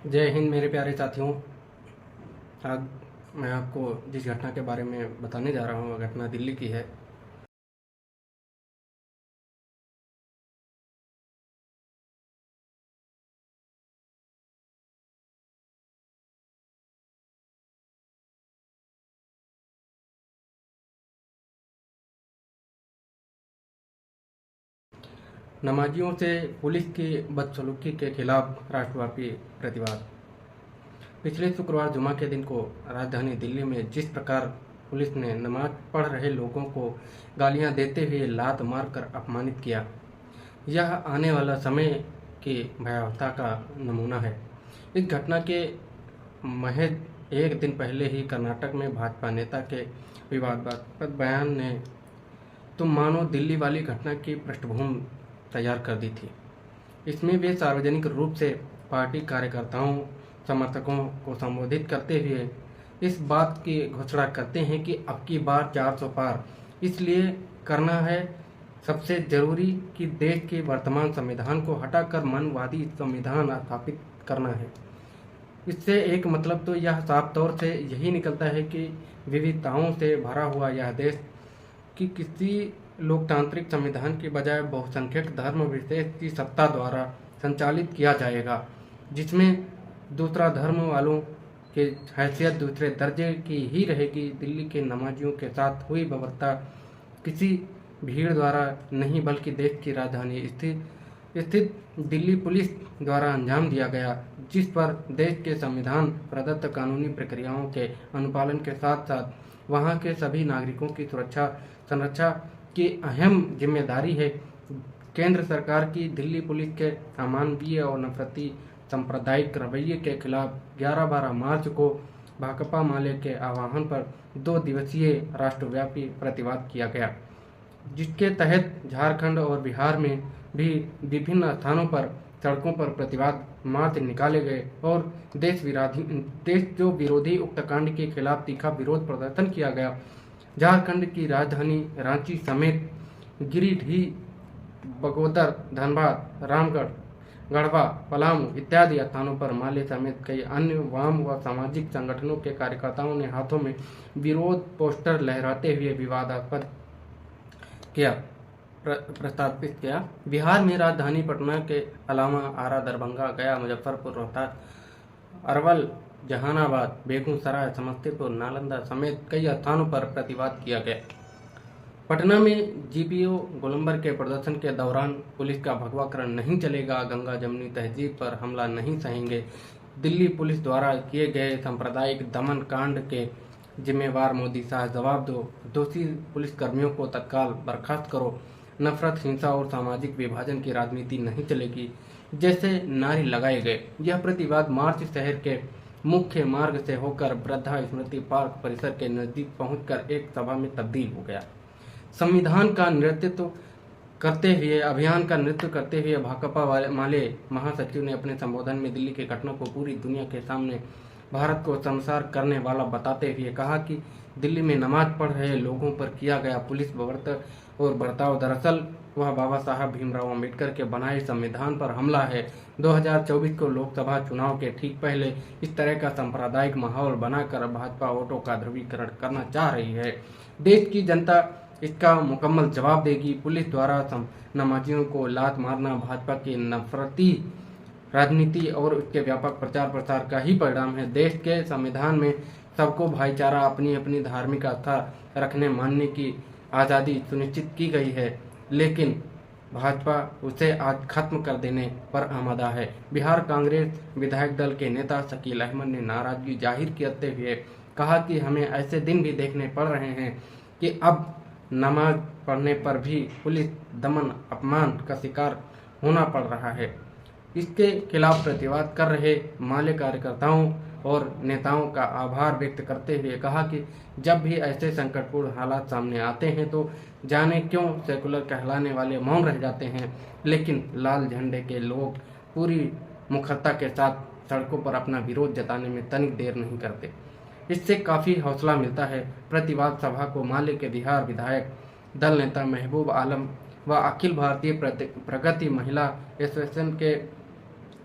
जय हिंद मेरे प्यारे साथियों। आज मैं आपको जिस घटना के बारे में बताने जा रहा हूँ वह घटना दिल्ली की है। नमाजियों से पुलिस की बदसलूकी के खिलाफ राष्ट्रव्यापी प्रतिवाद। पिछले शुक्रवार जुमा के दिन को राजधानी दिल्ली में जिस प्रकार पुलिस ने नमाज पढ़ रहे लोगों को गालियां देते हुए लात मारकर अपमानित किया, यह आने वाला समय की भयावहता का नमूना है। इस घटना के महज एक दिन पहले ही कर्नाटक में भाजपा नेता के विवादास्पद बयान ने तुम मानो दिल्ली वाली घटना की पृष्ठभूमि तैयार कर दी थी। इसमें वे सार्वजनिक रूप से पार्टी कार्यकर्ताओं समर्थकों को संबोधित करते हुए इस बात की घोषणा करते हैं कि अब की बार 400 पार इसलिए करना है सबसे जरूरी कि देश के वर्तमान संविधान को हटाकर मनवादी संविधान स्थापित करना है। इससे एक मतलब तो यह साफ तौर से यही निकलता है कि विविधताओं से भरा हुआ यह देश कि किसी लोकतांत्रिक संविधान की बजाय बहुसंख्यक धर्म विशेष की सत्ता द्वारा संचालित किया जाएगा, जिसमें दूसरा धर्म वालों की हैसियत दूसरे दर्जे की ही रहेगी। दिल्ली के नमाजियों के साथ हुई बर्बरता किसी भीड़ द्वारा नहीं बल्कि देश की राजधानी स्थित दिल्ली पुलिस द्वारा अंजाम दिया गया, जिस पर देश के संविधान प्रदत्त कानूनी प्रक्रियाओं के अनुपालन के साथ साथ वहां के सभी नागरिकों की सुरक्षा संरक्षा की अहम जिम्मेदारी है। केंद्र सरकार की दिल्ली पुलिस के अमानवीय और नफरती सांप्रदायिक रवैये के खिलाफ 11-12 मार्च को भाकपा माले के आह्वान पर 2 दिवसीय राष्ट्रव्यापी प्रतिवाद किया गया, जिसके तहत झारखंड और बिहार में भी विभिन्न स्थानों पर सड़कों पर प्रतिवाद मार्च निकाले गए और देश विरोधी उत्तरकांड के खिलाफ तीखा विरोध प्रदर्शन किया गया। झारखंड की राजधानी रांची समेत गिरिडीह, बगोदर, धनबाद, रामगढ़, गढ़वा, पलामू इत्यादि स्थानों पर माले समेत कई अन्य वाम व सामाजिक संगठनों के कार्यकर्ताओं ने हाथों में विरोध पोस्टर लहराते हुए विवादास्पद प्रस्तावित किया। बिहार में राजधानी पटना के अलावा आरा, दरभंगा, गया, मुजफ्फरपुर, रोहतास, अरवल, जहानाबाद, बेगूसराय, समस्तीपुर, नालंदा समेत कई स्थानों पर प्रतिवाद किया गया। पटना में जीपीओ गोलंबर के प्रदर्शन के दौरान पुलिस का भगवाकरण नहीं चलेगा, गंगा जमुनी तहजीब पर हमला नहीं सहेंगे, दिल्ली पुलिस द्वारा किए गए सांप्रदायिक दमन कांड के जिम्मेवार मोदी साहब जवाब दो, दोषी पुलिसकर्मियों को तत्काल बर्खास्त करो, नफरत, हिंसा और सामाजिक विभाजन की राजनीति नहीं चलेगी जैसे नारे लगाए गए। यह प्रतिवाद मार्च शहर के मुख्य मार्ग से होकर वृद्धा स्मृति पार्क परिसर के नजदीक पहुंचकर एक सभा में तब्दील हो गया। संविधान का अभियान का नेतृत्व करते हुए भाकपा माले महासचिव ने अपने संबोधन में दिल्ली की घटना को पूरी दुनिया के सामने भारत को शर्मसार करने वाला बताते हुए कहा कि दिल्ली में नमाज पढ़ रहे लोगों पर किया गया पुलिस बर्ताव दरअसल वह बाबा साहब भीमराव अम्बेडकर के बनाए संविधान पर हमला है। 2024 को लोकसभा चुनाव के ठीक पहले इस तरह का सांप्रदायिक माहौल बनाकर भाजपा वोटों का ध्रुवीकरण करना चाह रही है। देश की जनता इसका मुकम्मल जवाब देगी। पुलिस द्वारा नमाजियों को लात मारना भाजपा की नफरती राजनीति और उसके व्यापक प्रचार प्रसार का ही परिणाम है। देश के संविधान में सबको भाईचारा, अपनी अपनी धार्मिक आस्था रखने मानने की आज़ादी सुनिश्चित की गई है, लेकिन भाजपा उसे आज खत्म कर देने पर आमादा है। बिहार कांग्रेस विधायक दल के नेता शकील अहमद ने नाराजगी जाहिर करते हुए कहा कि हमें ऐसे दिन भी देखने पड़ रहे हैं कि अब नमाज पढ़ने पर भी पुलिस दमन अपमान का शिकार होना पड़ रहा है। इसके खिलाफ प्रतिवाद कर रहे माले कार्यकर्ताओं और नेताओं का आभार व्यक्त करते हुए कहा कि जब भी ऐसे संकटपूर्ण हालात सामने आते हैं तो जाने क्यों सेकुलर कहलाने वाले मौन रह जाते हैं, लेकिन लाल झंडे के लोग पूरी मुखरता के साथ सड़कों पर अपना विरोध जताने में तनिक देर नहीं करते। इससे काफ़ी हौसला मिलता है। प्रतिवाद सभा को माले के बिहार विधायक दल नेता महबूब आलम व अखिल भारतीय प्रगति महिला एसोसिएशन के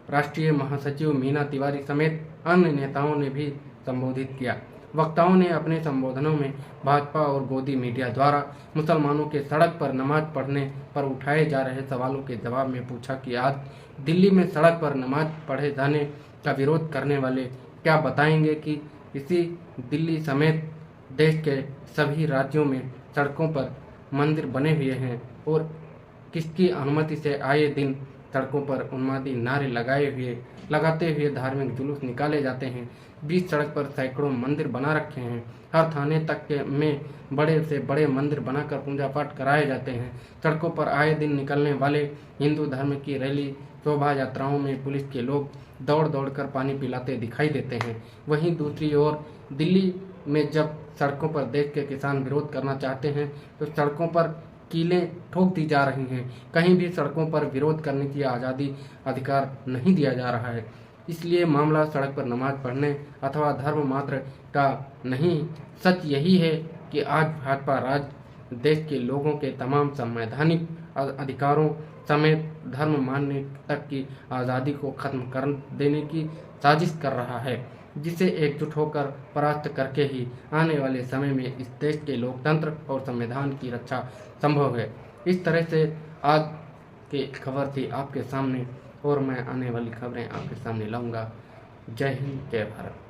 राष्ट्रीय महासचिव मीना तिवारी समेत अन्य नेताओं ने भी संबोधित किया। वक्ताओं ने अपने संबोधनों में भाजपा और गोदी मीडिया द्वारा मुसलमानों के सड़क पर नमाज पढ़ने पर उठाए जा रहे सवालों के जवाब में पूछा कि आज दिल्ली में सड़क पर नमाज पढ़े जाने का विरोध करने वाले क्या बताएंगे कि इसी दिल्ली समेत देश के सभी राज्यों में सड़कों पर मंदिर बने हुए हैं और किसकी अनुमति से आए दिन सड़कों पर उन्मादी नारे लगाते हुए धार्मिक जुलूस निकाले जाते हैं। बीच सड़क पर सैकड़ों मंदिर बना रखे हैं। हर थाने तक में बड़े से बड़े मंदिर बनाकर पूजा पाठ कराए जाते हैं। सड़कों पर आए दिन निकलने वाले हिंदू धर्म की रैली शोभा यात्राओं में पुलिस के लोग दौड़ दौड़ कर पानी पिलाते दिखाई देते हैं। वहीं दूसरी ओर दिल्ली में जब सड़कों पर देश के किसान विरोध करना चाहते हैं तो सड़कों पर कीलें ठोक दी जा रही हैं। कहीं भी सड़कों पर विरोध करने की आज़ादी अधिकार नहीं दिया जा रहा है। इसलिए मामला सड़क पर नमाज पढ़ने अथवा धर्म मात्र का नहीं, सच यही है कि आज भाजपा राज देश के लोगों के तमाम संवैधानिक अधिकारों समेत धर्म मानने तक की आज़ादी को खत्म कर देने की साजिश कर रहा है, जिसे एकजुट होकर परास्त करके ही आने वाले समय में इस देश के लोकतंत्र और संविधान की रक्षा संभव है। इस तरह से आज की खबर थी आपके सामने और मैं आने वाली खबरें आपके सामने लाऊंगा। जय हिंद, जय भारत।